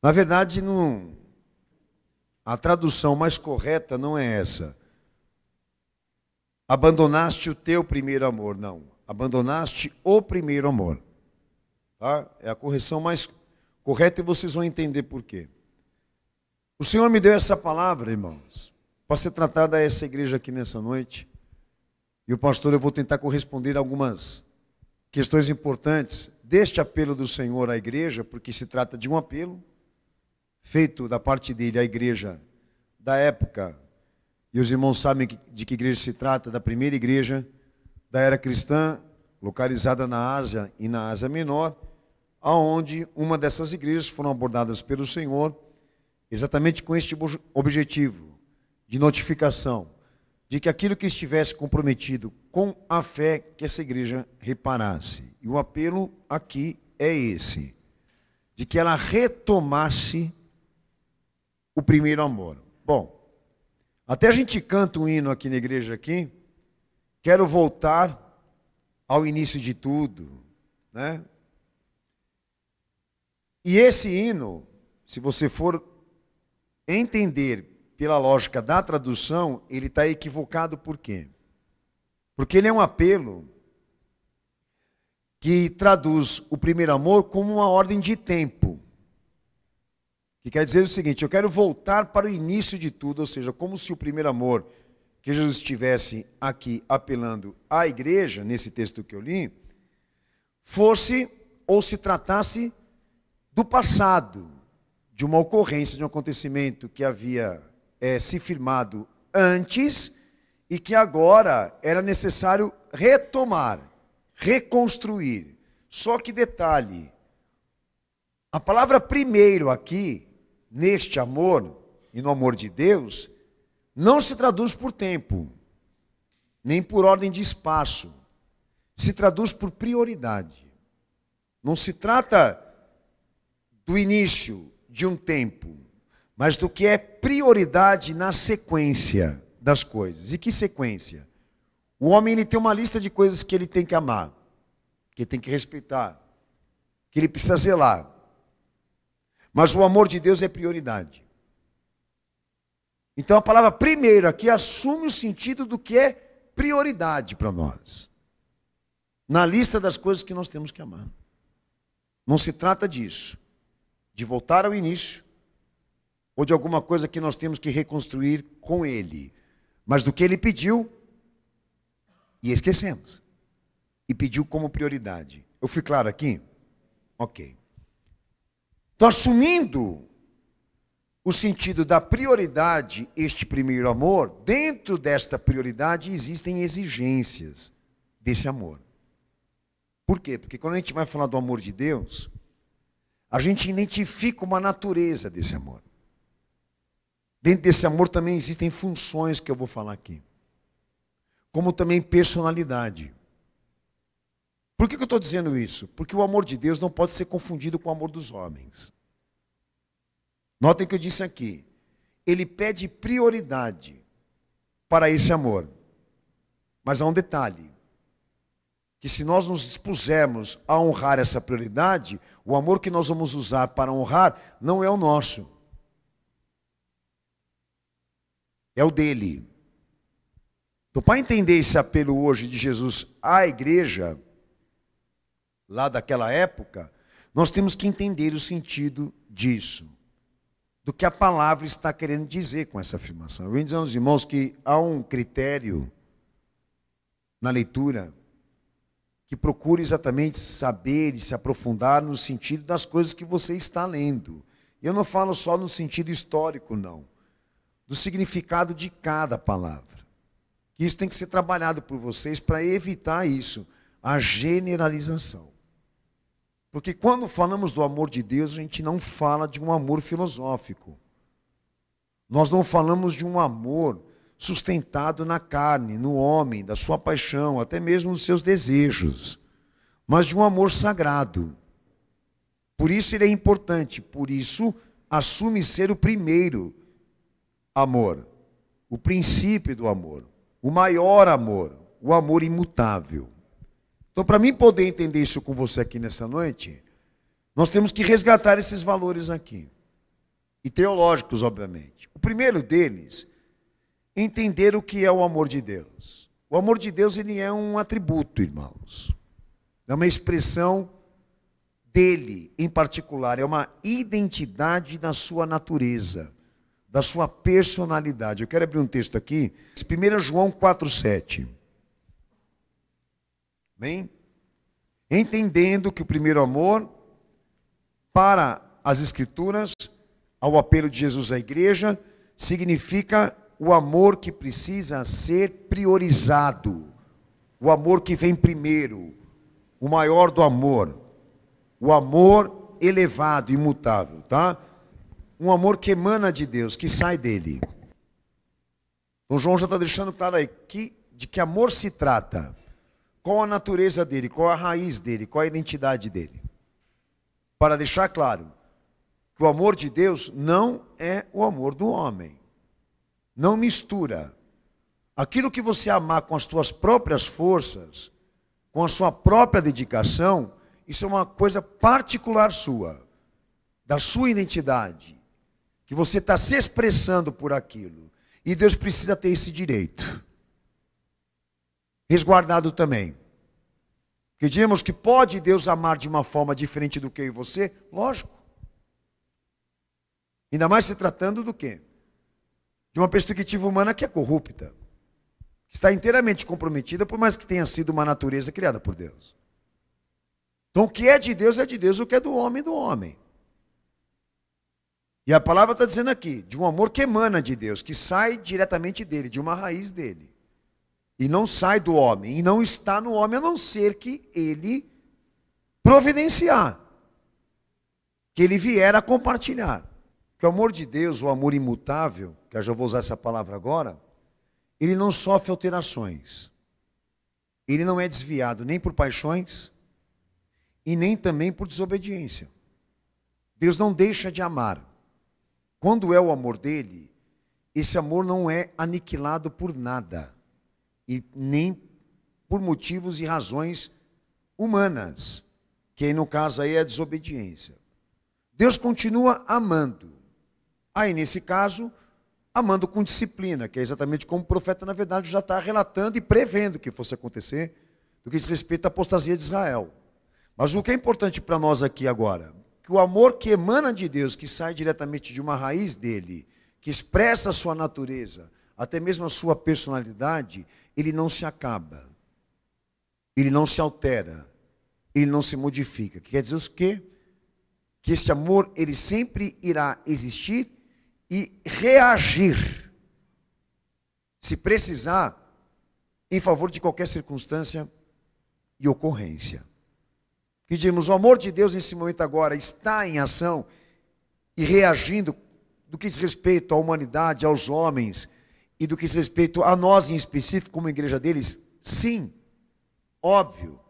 Na verdade, não, a tradução mais correta não é essa. Abandonaste o teu primeiro amor. Não. Abandonaste o primeiro amor. Tá? É a correção mais correta e vocês vão entender por quê. O Senhor me deu essa palavra, irmãos, para ser tratada a essa igreja aqui nessa noite. E o pastor, eu vou tentar corresponder a algumas questões importantes deste apelo do Senhor à igreja, porque se trata de um apelo feito da parte dele à igreja da época. E os irmãos sabem de que igreja se trata, da primeira igreja da era cristã, localizada na Ásia e na Ásia Menor, aonde uma dessas igrejas foram abordadas pelo Senhor, exatamente com este objetivo de notificação, de que aquilo que estivesse comprometido com a fé, que essa igreja reparasse. E o apelo aqui é esse, de que ela retomasse o primeiro amor. Bom, até a gente canta um hino aqui na igreja aqui, quero voltar ao início de tudo, né? E esse hino, se você for entender pela lógica da tradução, ele está equivocado por quê? Porque ele é um apelo que traduz o primeiro amor como uma ordem de tempo. Que quer dizer o seguinte, eu quero voltar para o início de tudo, ou seja, como se o primeiro amor que Jesus estivesse aqui apelando à igreja, nesse texto que eu li, fosse ou se tratasse do passado, de uma ocorrência, de um acontecimento que havia se firmado antes e que agora era necessário retomar, reconstruir. Só que detalhe, a palavra primeiro aqui, neste amor e no amor de Deus, não se traduz por tempo, nem por ordem de espaço, se traduz por prioridade. Não se trata do início de um tempo, mas do que é prioridade na sequência das coisas. E que sequência? O homem ele tem uma lista de coisas que ele tem que amar, que ele tem que respeitar, que ele precisa zelar. Mas o amor de Deus é prioridade. Então a palavra primeiro aqui assume o sentido do que é prioridade para nós. Na lista das coisas que nós temos que amar. Não se trata disso, de voltar ao início, ou de alguma coisa que nós temos que reconstruir com Ele, mas do que Ele pediu, e esquecemos, e pediu como prioridade. Eu fui claro aqui? Ok. Então, assumindo o sentido da prioridade, este primeiro amor, dentro desta prioridade existem exigências desse amor. Por quê? Porque quando a gente vai falar do amor de Deus, a gente identifica uma natureza desse amor. Dentro desse amor também existem funções que eu vou falar aqui. Como também personalidade. Por que eu estou dizendo isso? Porque o amor de Deus não pode ser confundido com o amor dos homens. Notem que eu disse aqui. Ele pede prioridade para esse amor. Mas há um detalhe. Que se nós nos dispusermos a honrar essa prioridade, o amor que nós vamos usar para honrar não é o nosso. É o dele. Então, para entender esse apelo hoje de Jesus à igreja, lá daquela época, nós temos que entender o sentido disso. Do que a palavra está querendo dizer com essa afirmação. Eu venho dizendo aos irmãos que há um critério na leitura que procure exatamente saber e se aprofundar no sentido das coisas que você está lendo. Eu não falo só no sentido histórico, não. Do significado de cada palavra. Isso tem que ser trabalhado por vocês para evitar isso, a generalização. Porque quando falamos do amor de Deus, a gente não fala de um amor filosófico. Nós não falamos de um amor sustentado na carne, no homem, da sua paixão, até mesmo dos seus desejos, mas de um amor sagrado. Por isso ele é importante, por isso assume ser o primeiro amor, o princípio do amor, o maior amor, o amor imutável. Então, para mim poder entender isso com você aqui nessa noite, nós temos que resgatar esses valores aqui. e teológicos, obviamente. O primeiro deles, entender o que é o amor de Deus. O amor de Deus, ele é um atributo, irmãos. É uma expressão dele, em particular. É uma identidade da sua natureza, da sua personalidade. Eu quero abrir um texto aqui, 1 João 4,7. Bem? Entendendo que o primeiro amor, para as Escrituras, ao apelo de Jesus à igreja, significa o amor que precisa ser priorizado, o amor que vem primeiro, o maior do amor, o amor elevado, imutável, tá? Um amor que emana de Deus, que sai dele. Então João já está deixando claro aí de que amor se trata, qual a natureza dele, qual a raiz dele, qual a identidade dele. Para deixar claro que o amor de Deus não é o amor do homem. Não mistura. Aquilo que você amar com as suas próprias forças, com a sua própria dedicação, isso é uma coisa particular sua, da sua identidade, que você está se expressando por aquilo. E Deus precisa ter esse direito. Resguardado também. Que dizemos que pode Deus amar de uma forma diferente do que eu e você? Lógico. Ainda mais se tratando do quê? De uma perspectiva humana que é corrupta. Que está inteiramente comprometida, por mais que tenha sido uma natureza criada por Deus. Então o que é de Deus, o que é do homem, do homem. E a palavra está dizendo aqui, de um amor que emana de Deus, que sai diretamente dele, de uma raiz dele. E não sai do homem, e não está no homem, a não ser que ele providenciar. Que ele vier a compartilhar. Que o amor de Deus, o amor imutável, que eu já vou usar essa palavra agora, ele não sofre alterações. Ele não é desviado nem por paixões, e nem também por desobediência. Deus não deixa de amar. Quando é o amor dele, esse amor não é aniquilado por nada. E nem por motivos e razões humanas, que aí no caso aí é a desobediência. Deus continua amando. Aí nesse caso, amando com disciplina, que é exatamente como o profeta na verdade já está relatando e prevendo que fosse acontecer, do que diz respeito à apostasia de Israel. Mas o que é importante para nós aqui agora, que o amor que emana de Deus, que sai diretamente de uma raiz dele, que expressa a sua natureza, até mesmo a sua personalidade, ele não se acaba, ele não se altera, ele não se modifica. Que quer dizer o quê? Que esse amor, ele sempre irá existir e reagir, se precisar, em favor de qualquer circunstância e ocorrência. Que dizemos, o amor de Deus nesse momento agora está em ação e reagindo do que diz respeito à humanidade, aos homens, e do que diz respeito a nós em específico, como igreja deles, sim, óbvio.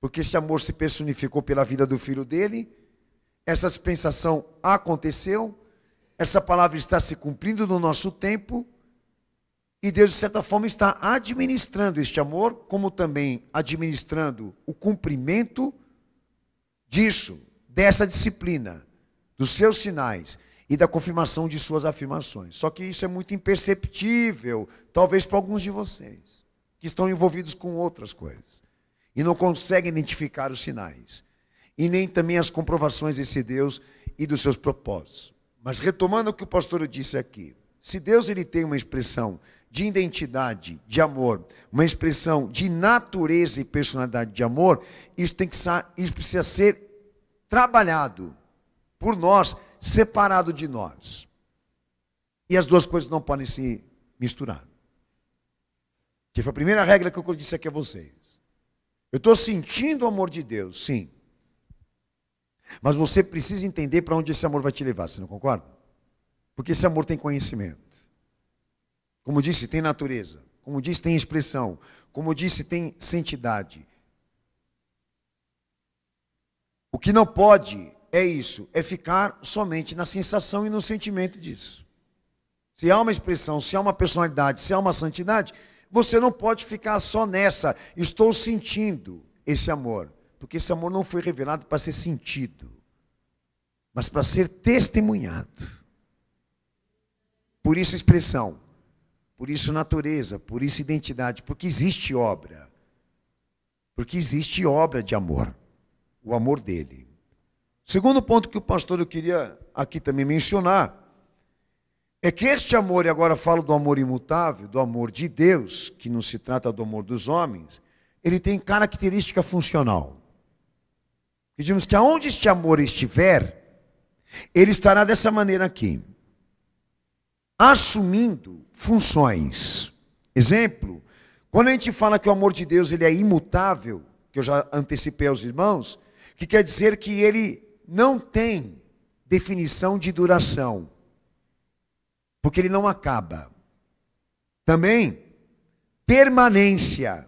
Porque esse amor se personificou pela vida do filho dele, essa dispensação aconteceu, essa palavra está se cumprindo no nosso tempo, e Deus, de certa forma, está administrando este amor, como também administrando o cumprimento disso, dessa disciplina, dos seus sinais e da confirmação de suas afirmações. Só que isso é muito imperceptível, talvez para alguns de vocês, que estão envolvidos com outras coisas, e não conseguem identificar os sinais, e nem também as comprovações desse Deus e dos seus propósitos. Mas retomando o que o pastor disse aqui, se Deus ele tem uma expressão de identidade, de amor, uma expressão de natureza e personalidade de amor, isso precisa ser trabalhado por nós, separado de nós. E as duas coisas não podem se misturar. Que foi a primeira regra que eu disse aqui a vocês. Eu estou sentindo o amor de Deus, sim. Mas você precisa entender para onde esse amor vai te levar, você não concorda? Porque esse amor tem conhecimento. Como disse, tem natureza. Como disse, tem expressão. Como disse, tem santidade. O que não pode é isso, é ficar somente na sensação e no sentimento disso. Se há uma expressão, se há uma personalidade, se há uma santidade, você não pode ficar só nessa, estou sentindo esse amor. Porque esse amor não foi revelado para ser sentido. mas para ser testemunhado. Por isso expressão, por isso natureza, por isso identidade, porque existe obra. Porque existe obra de amor, o amor dele. Segundo ponto que o pastor eu queria aqui também mencionar, é que este amor, e agora falo do amor imutável, do amor de Deus, que não se trata do amor dos homens, ele tem característica funcional. Pedimos que aonde este amor estiver, ele estará dessa maneira aqui, assumindo funções. Exemplo, quando a gente fala que o amor de Deus ele é imutável, que eu já antecipei aos irmãos, que quer dizer que ele não tem definição de duração, porque ele não acaba. Também, permanência.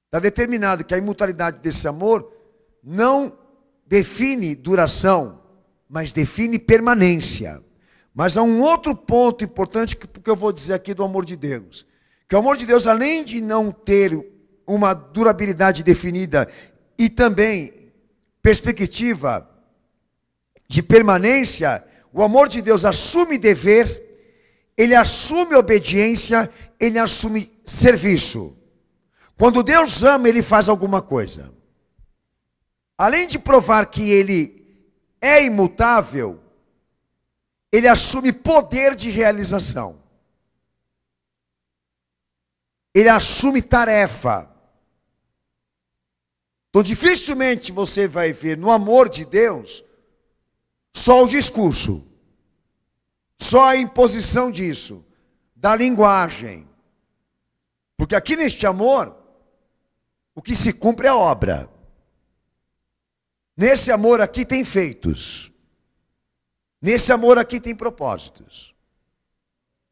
Está determinado que a imutabilidade desse amor não define duração, mas define permanência. Mas há um outro ponto importante que eu vou dizer aqui do amor de Deus. Que o amor de Deus, além de não ter uma durabilidade definida e também perspectiva de permanência, o amor de Deus assume dever, ele assume obediência, ele assume serviço. Quando Deus ama, ele faz alguma coisa. Além de provar que ele é imutável, ele assume poder de realização. Ele assume tarefa. Então, dificilmente você vai ver no amor de Deus só o discurso, só a imposição disso, da linguagem. Porque aqui neste amor, o que se cumpre é a obra. Nesse amor aqui tem feitos. Nesse amor aqui tem propósitos.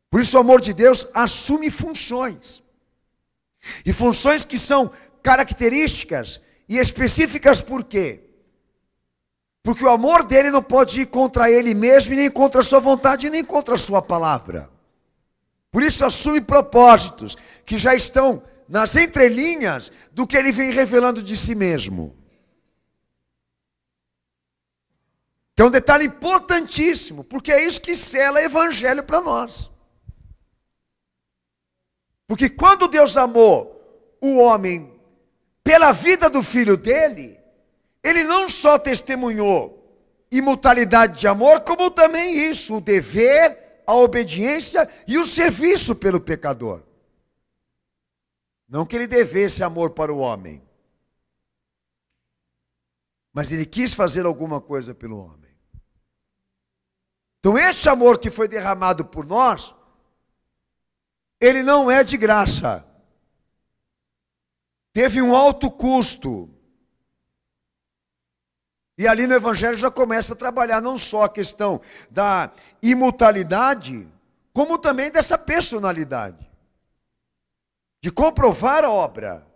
Por isso o amor de Deus assume funções. E funções que são características e específicas por quê? Porque o amor dele não pode ir contra ele mesmo, nem contra a sua vontade, nem contra a sua palavra. Por isso assume propósitos que já estão nas entrelinhas do que ele vem revelando de si mesmo. Que é um detalhe importantíssimo, porque é isso que sela evangelho para nós. Porque quando Deus amou o homem pela vida do filho dele, ele não só testemunhou imutabilidade de amor, como também isso, o dever, a obediência e o serviço pelo pecador. Não que ele devesse amor para o homem, mas ele quis fazer alguma coisa pelo homem. Então esse amor que foi derramado por nós, ele não é de graça. Teve um alto custo. E ali no Evangelho já começa a trabalhar não só a questão da imutabilidade, como também dessa personalidade. De comprovar a obra.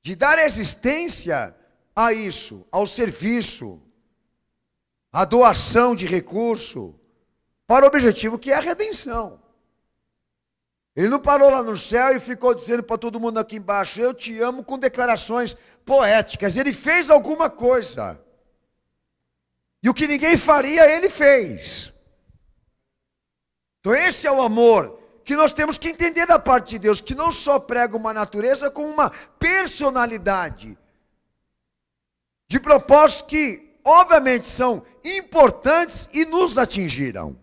De dar existência a isso, ao serviço, à doação de recurso, para o objetivo que é a redenção. Ele não parou lá no céu e ficou dizendo para todo mundo aqui embaixo, eu te amo, com declarações poéticas. Ele fez alguma coisa. E o que ninguém faria, ele fez. Então esse é o amor que nós temos que entender da parte de Deus, que não só prega uma natureza, como uma personalidade. De propósitos que, obviamente, são importantes e nos atingiram.